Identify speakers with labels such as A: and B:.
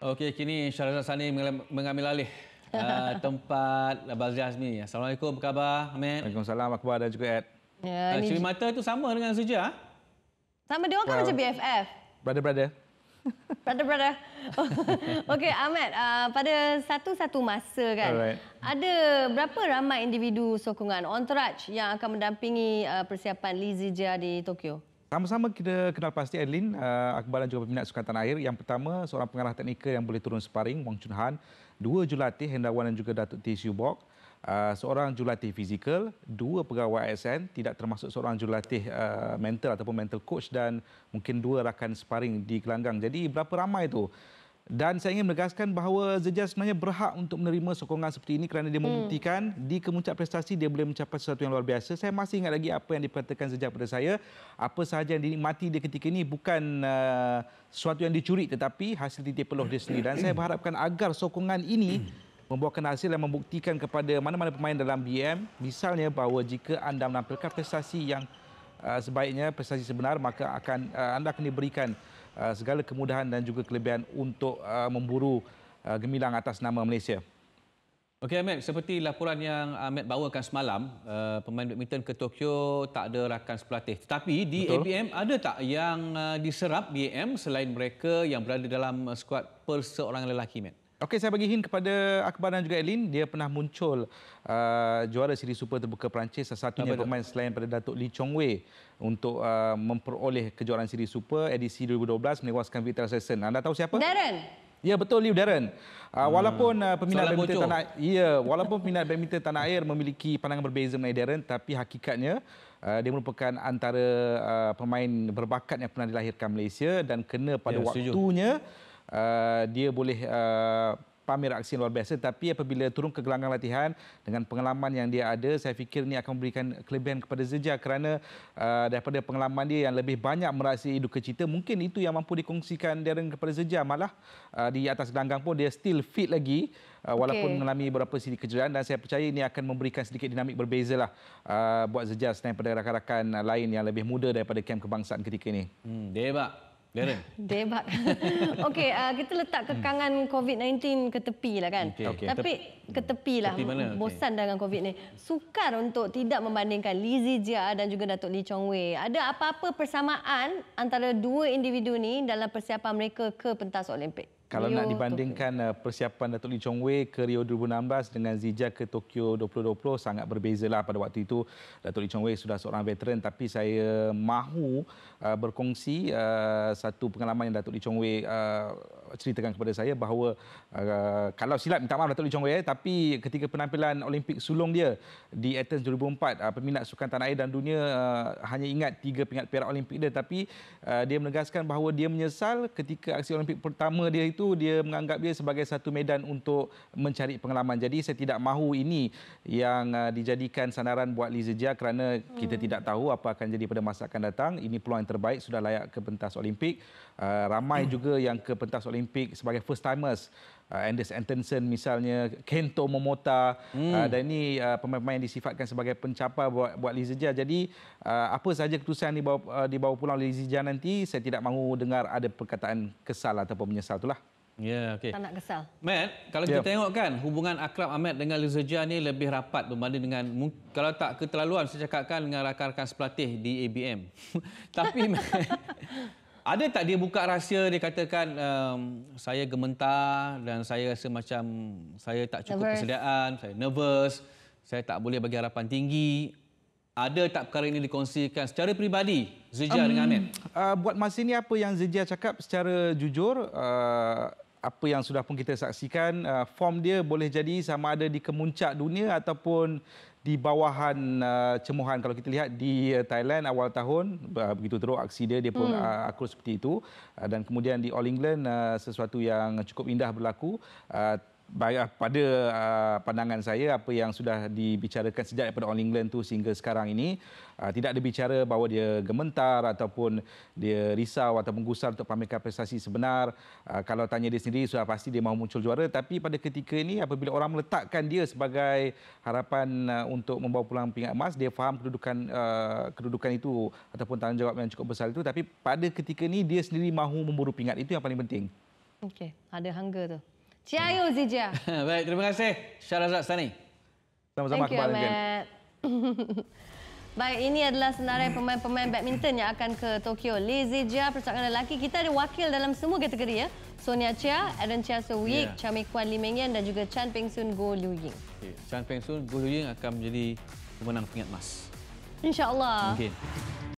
A: Okey, kini Syahrazad Sani mengambil alih tempat Bazli Azmi. Assalamualaikum, apa khabar, Ahmed?
B: Waalaikumsalam, Akbar dan juga Ed.
C: Ya,
A: Curi mata itu sama dengan Zuja?
C: sama dia orang kan macam BFF.
B: Brother-brother.
C: Brother. Okey, Ahmad, pada satu-satu masa kan,
B: Alright.
C: ada berapa ramai individu sokongan entourage yang akan mendampingi persiapan Lee Zijia di Tokyo?
B: Sama-sama kita kenal pasti Adeline, Akbar dan juga peminat sukan tanah air. Yang pertama, seorang pengarah teknikal yang boleh turun sparring, Wang Chun Han. Dua jurulatih, Hendawan dan juga Datuk T. Siu Bok. Seorang jurulatih fizikal, dua pegawai ASN, tidak termasuk seorang jurulatih mental ataupun mental coach dan mungkin dua rakan sparring di gelanggang. Jadi berapa ramai itu? Dan saya ingin menegaskan bahawa Zijia sebenarnya berhak untuk menerima sokongan seperti ini kerana dia membuktikan di kemuncak prestasi dia boleh mencapai sesuatu yang luar biasa. Saya masih ingat lagi apa yang diperkatakan Zijia kepada saya. Apa sahaja yang dinikmati dia ketika ini bukan sesuatu yang dicuri tetapi hasil titik peluh dia sendiri. Dan saya berharapkan agar sokongan ini membuahkan hasil yang membuktikan kepada mana-mana pemain dalam BM, misalnya bahawa jika anda menampilkan prestasi yang sebaiknya, prestasi sebenar, maka anda akan diberikan segala kemudahan dan juga kelebihan untuk memburu gemilang atas nama Malaysia.
A: Okey, Ahmed, seperti laporan yang Ahmed bawakan semalam, pemain badminton ke Tokyo tak ada rakan sepelatih. Tetapi di
B: Betul.
A: ABM ada tak yang diserap di AM selain mereka yang berada dalam skuad perseorangan lelaki, Ahmed?
B: Okey, saya bagi hint kepada Akbar dan juga Elin. Dia pernah muncul juara siri super terbuka Perancis. Satu-satunya pemain selain pada Datuk Lee Chong Wei untuk memperoleh kejuaraan siri super edisi 2012 menewaskan Victor Sesson. Anda tahu siapa?
C: Darren.
B: Ya, betul, Liu Darren. Walaupun peminat badminton tanah air memiliki pandangan berbeza mengenai Darren, tapi hakikatnya dia merupakan antara pemain berbakat yang pernah dilahirkan Malaysia dan kena pada waktunya dia boleh pamer aksi luar biasa. Tapi apabila turun ke gelanggang latihan dengan pengalaman yang dia ada, saya fikir ini akan memberikan kelebihan kepada Zijia kerana daripada pengalaman dia yang lebih banyak merasai duka cita, mungkin itu yang mampu dikongsikan Darren kepada Zijia. Malah di atas gelanggang pun dia still fit lagi walaupun mengalami beberapa sedikit kecederaan, dan saya percaya ini akan memberikan sedikit dinamik berbezalah buat Zijia selain pada rakan-rakan lain yang lebih muda daripada kem kebangsaan ketika ini.
A: Debak. Darren.
C: Debak. Okey, kita letak kekangan COVID-19 ke tepi lah kan.
B: Okay.
C: Tapi ke tepi lah.
A: Tepi mana?
C: Bosan dengan COVID ni. Sukar untuk tidak membandingkan Lee Zijia dan juga Datuk Lee Chong Wei. Ada apa-apa persamaan antara dua individu ni dalam persiapan mereka ke pentas Olimpik?
B: Kalau nak dibandingkan persiapan Datuk Lee Chong Wei ke Rio 2016 dengan Zijia ke Tokyo 2020, sangat berbezalah. Pada waktu itu Datuk Lee Chong Wei sudah seorang veteran, tapi saya mahu berkongsi satu pengalaman yang Datuk Lee Chong Wei ceritakan kepada saya bahawa kalau silap minta maaf Datuk Lee Chong Wei, tapi ketika penampilan Olimpik sulung dia di Athens 2004, peminat sukan tanah air dan dunia hanya ingat 3 pingat perak Olimpik dia, tapi dia menegaskan bahawa dia menyesal ketika aksi Olimpik pertama dia itu dia menganggap dia sebagai satu medan untuk mencari pengalaman. Jadi saya tidak mahu ini yang dijadikan sandaran buat Lee Zijia kerana kita tidak tahu apa akan jadi pada masa akan datang. Ini peluang yang terbaik, sudah layak ke pentas Olimpik. Ramai juga yang ke pentas Olimpik sebagai first timers. Anders Antonsen misalnya, Kento Momota, dan ini pemain-pemain yang disifatkan sebagai pencapai buat Lee Zijia. Jadi apa sahaja keputusan dibawa pulang Lee Zijia nanti, saya tidak mahu dengar ada perkataan kesal ataupun menyesal, itulah.
A: Ya, okey.
C: Tak nak kesal.
A: Matt, kalau kita tengok kan hubungan akrab Ahmed dengan Lee Zijia ni lebih rapat berbanding dengan, kalau tak keterlaluan saya cakapkan, dengan rakan-rakan sepelatih di ABM. Tapi ada tak dia buka rahsia, dia katakan saya gementar dan saya rasa macam saya tak cukup persediaan, saya nervous, saya tak boleh bagi harapan tinggi. Ada tak perkara ini dikongsikan secara peribadi Zijia dengan Ahmed?
B: Buat masa ini apa yang Zijia cakap secara jujur, apa yang sudah pun kita saksikan, form dia boleh jadi sama ada di kemuncak dunia ataupun di bawahan cemuhan. Kalau kita lihat di Thailand awal tahun, begitu teruk aksi dia pun akur seperti itu. Dan kemudian di All England, sesuatu yang cukup indah berlaku. Pada pandangan saya, apa yang sudah dibicarakan sejak daripada All England tu sehingga sekarang ini, tidak ada bicara bahawa dia gementar ataupun dia risau ataupun gusar untuk pamerkan prestasi sebenar. Kalau tanya dia sendiri, sudah pasti dia mahu muncul juara. Tapi pada ketika ini, apabila orang meletakkan dia sebagai harapan untuk membawa pulang pingat emas, dia faham kedudukan itu ataupun tanggungjawab yang cukup besar itu. Tapi pada ketika ini, dia sendiri mahu memburu pingat. Itu yang paling penting.
C: Okey, ada hunger tu. Ciao Zijia.
A: Baik, terima kasih Syarazad Sani.
B: Sama-sama
C: Thank you,
B: kembali.
C: Ahmad. Baik, ini adalah senarai pemain-pemain badminton yang akan ke Tokyo. Lee Zijia, persamaan lelaki. Kita ada wakil dalam semua kategori ya. Sonia Chia, Aaron Chia So Week, Chamik Kwan Lee Meng Yan dan juga Chan Peng Sun Go Liu Ying.
A: Chan Peng Sun, Go Liu Ying akan menjadi pemenang pingat emas.
C: InsyaAllah.
A: Mungkin.